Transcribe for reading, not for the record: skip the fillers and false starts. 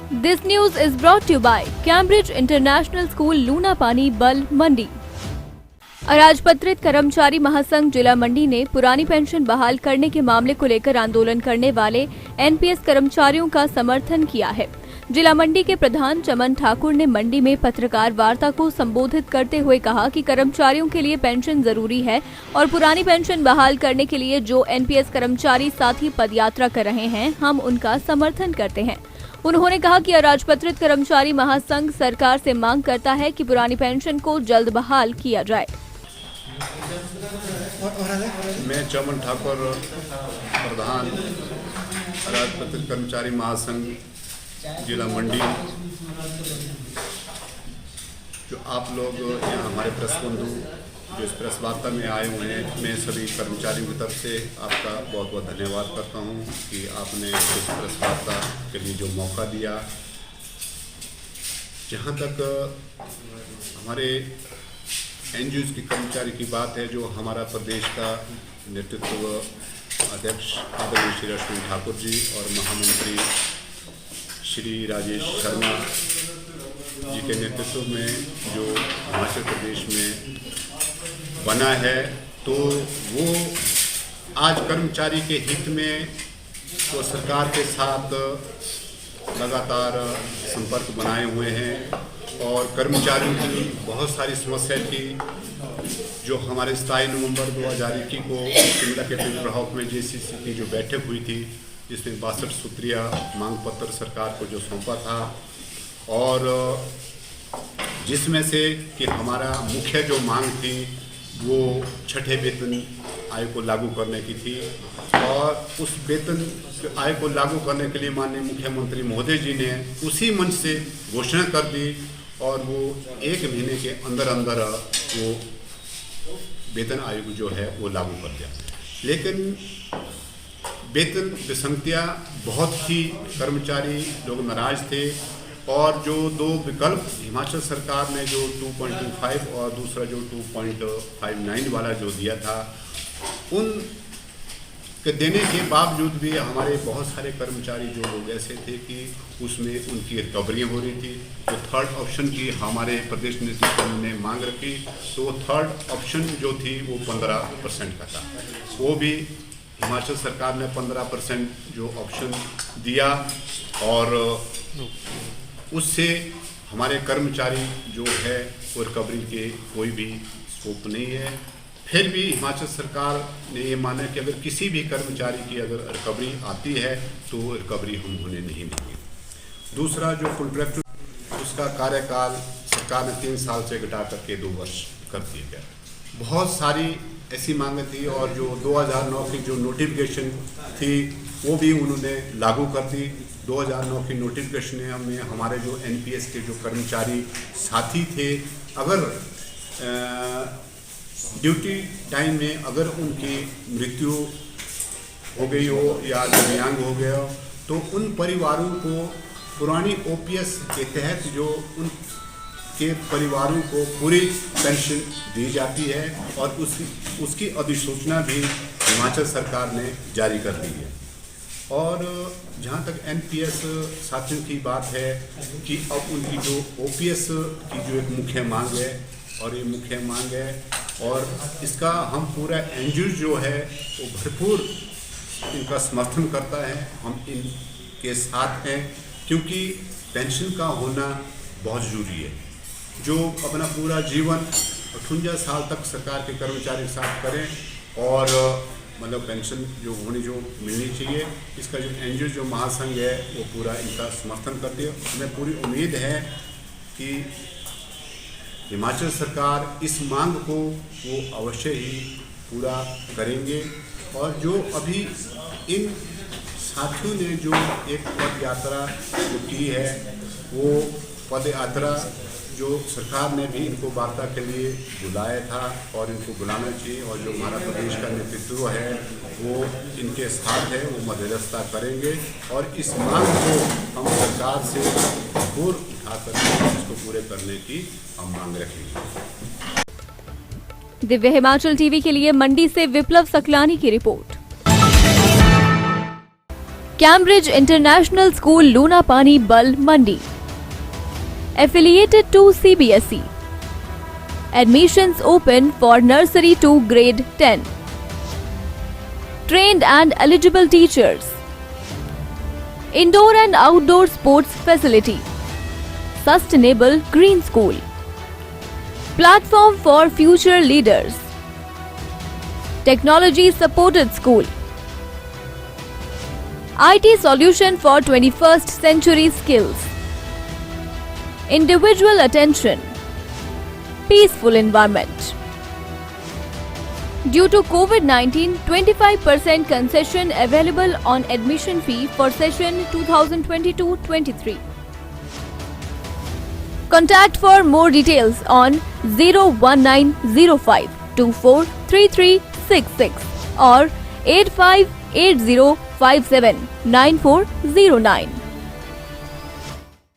This news is brought to you by Cambridge International School, लूनापानी, बल, मंडी। अराजपत्रित कर्मचारी महासंघ जिला मंडी ने पुरानी पेंशन बहाल करने के मामले को लेकर आंदोलन करने वाले एनपीएस कर्मचारियों का समर्थन किया है। जिला मंडी के प्रधान चमन ठाकुर ने मंडी में पत्रकार वार्ता को संबोधित करते हुए कहा कि कर्मचारियों के लिए पेंशन जरूरी है और पुरानी पेंशन बहाल करने के लिए जो एनपीएस कर्मचारी साथी पदयात्रा कर रहे हैं, हम उनका समर्थन करते हैं। उन्होंने कहा कि अराजपत्रित कर्मचारी महासंघ सरकार से मांग करता है कि पुरानी पेंशन को जल्द बहाल किया जाए। मैं चमन ठाकुर, प्रधान अराजपत्रित कर्मचारी महासंघ जिला मंडी। जो आप लोग यहाँ हमारे प्रेस बंधु जो इस प्रेस वार्ता में आए हुए हैं, मैं सभी कर्मचारियों की तरफ से आपका बहुत बहुत धन्यवाद करता हूँ कि आपने इस प्रेस वार्ता के लिए जो मौका दिया। जहाँ तक हमारे एनजीओ की कर्मचारी की बात है, जो हमारा प्रदेश का नेतृत्व अध्यक्ष आदरणीय श्री अश्विनी ठाकुर जी और महामंत्री श्री राजेश शर्मा जी के नेतृत्व में जो हिमाचल प्रदेश में बना है, तो वो आज कर्मचारी के हित में तो सरकार के साथ लगातार संपर्क बनाए हुए हैं। और कर्मचारियों की बहुत सारी समस्या थी, जो हमारे 27 नवंबर 2021 को शिमला के टिंबर हाउस में जेसीसी की जो बैठक हुई थी, जिसमें 62 सूत्रीय मांग पत्र सरकार को जो सौंपा था, और जिसमें से कि हमारा मुख्य जो मांग थी वो छठे वेतन आयोग को लागू करने की थी। और उस वेतन आयोग को लागू करने के लिए माननीय मुख्यमंत्री महोदय जी ने उसी मंच से घोषणा कर दी और वो 1 महीने के अंदर अंदर वो वेतन आयोग जो है वो लागू कर दिया। लेकिन वेतन विसंगतियाँ बहुत ही कर्मचारी लोग नाराज थे, और जो 2 विकल्प हिमाचल सरकार ने जो 2.25 और दूसरा जो 2.59 वाला जो दिया था, उन के देने के बावजूद भी हमारे बहुत सारे कर्मचारी जो लोग ऐसे थे कि उसमें उनकी रिकवरियाँ हो रही थी। तो थर्ड ऑप्शन की हमारे प्रदेश नेतृत्व ने मांग रखी, तो थर्ड ऑप्शन जो थी वो 15% का था। वो भी हिमाचल सरकार ने 15% जो ऑप्शन दिया, और उससे हमारे कर्मचारी जो है वो रिकवरी के कोई भी स्कोप नहीं है। फिर भी हिमाचल सरकार ने ये माना कि अगर किसी भी कर्मचारी की अगर रिकवरी आती है तो रिकवरी हम होने नहीं देंगे। दूसरा जो कॉन्ट्रैक्ट, उसका कार्यकाल सरकार ने 3 साल से घटा करके 2 वर्ष कर दिया गया। बहुत सारी ऐसी मांगें थी, और जो 2009 की जो नोटिफिकेशन थी वो भी उन्होंने लागू कर दी। 2009 की नोटिफिकेशन में हमारे जो एनपीएस के जो कर्मचारी साथी थे, अगर ड्यूटी टाइम में अगर उनकी मृत्यु हो गई हो या दिव्यांग हो गया हो, तो उन परिवारों को पुरानी ओपीएस के तहत जो उनके परिवारों को पूरी पेंशन दी जाती है, और उसकी अधिसूचना भी हिमाचल सरकार ने जारी कर दी है। और जहाँ तक एनपीएस साथियों की बात है कि अब उनकी जो ओपीएस की जो एक मुख्य मांग है, और ये मुख्य मांग है, और इसका हम पूरा एनजीओ जो है वो भरपूर इनका समर्थन करता है। हम इनके साथ हैं, क्योंकि पेंशन का होना बहुत ज़रूरी है। जो अपना पूरा जीवन 58 साल तक सरकार के कर्मचारी के साथ करें, और मतलब पेंशन जो होनी जो मिलनी चाहिए, इसका जो एनजीओ जो महासंघ है वो पूरा इनका समर्थन करती है। हमें पूरी उम्मीद है कि हिमाचल सरकार इस मांग को वो अवश्य ही पूरा करेंगे। और जो अभी इन साथियों ने जो एक पद यात्रा जो की है, वो पद यात्रा जो सरकार ने भी इनको वार्ता के लिए बुलाया था, और इनको बुलाना चाहिए। और जो हमारा प्रदेश का नेतृत्व है वो इनके साथ है, वो मध्यस्थता करेंगे, और इस मांग को हम सरकार से भरपूर उठाकर इसको पूरे करने की हम मांग रखेंगे। दिव्य हिमाचल टीवी के लिए मंडी से विप्लव सकलानी की report. Cambridge International School, Luna Pani, Bal, Mandi. Affiliated to CBSE. Admissions open for nursery to grade 10. Trained and eligible teachers. Indoor and outdoor sports facility. Sustainable green school. Platform for future leaders. Technology supported school. IT solution for 21st century skills. Individual attention. Peaceful environment. Due to COVID-19, 25% concession available on admission fee for session 2022-23. Contact for more details on 01905 243366 or 8580579409.